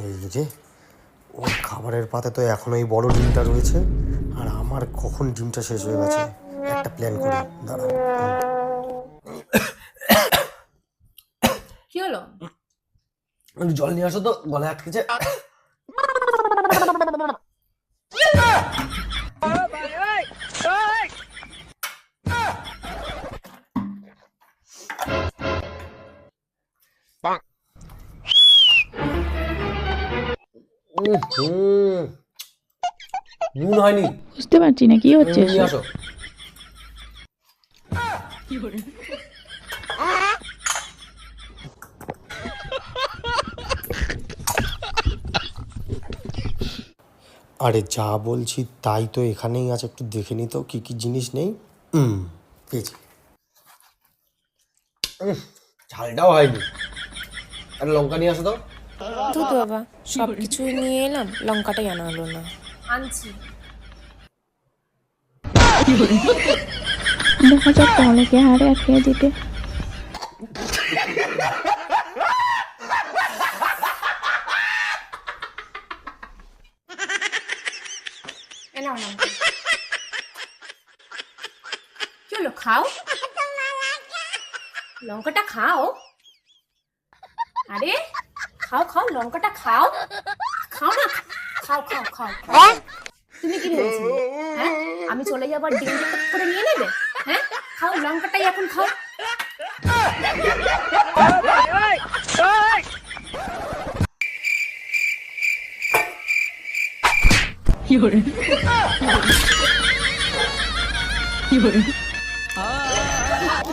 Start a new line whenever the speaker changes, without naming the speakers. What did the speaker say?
এই যে ওর খাবারের পাতে তো এখনো এই বড় ডিমটা রয়েছে, আর আমার কখন ডিমটা শেষ হয়ে গেছে। একটা প্ল্যান করি, দাঁড়াও।
কি হলো?
একটু জল নিয়ে আসো তো, গলায় আটকেছে। নুন হয়নি,
বুঝতে পারছি না কি হচ্ছে
নিয়ে আসো। আরে যা বলছি তাই তো এখানেই আছে, একটু দেখে নি তো কি কি জিনিস নেই। পেয়েছি। ঝালটাও হয়নি। আর লঙ্কা নিয়ে আসো তো।
ধুত বাবা, সব কিছুই নিয়ে এলাম, লঙ্কাটাই আনা হলো না।
আনছি।
দেখা যাক তাহলে কে হারে আর খেয়ে দিতে।
এনাও লঙ্কা। কি হলো, খাও, লঙ্কাটা খাও। আরে খাও খাও, লঙ্কাটা খাও, খাও না, খাও খাও খাও খাও। তুমি কি ভেবেছিলে, হ্যাঁ আমি চলে যাবার ডিম করে নিয়ে নেবে? হ্যাঁ খাও, লঙ্কাটাই এখন খাও।
কি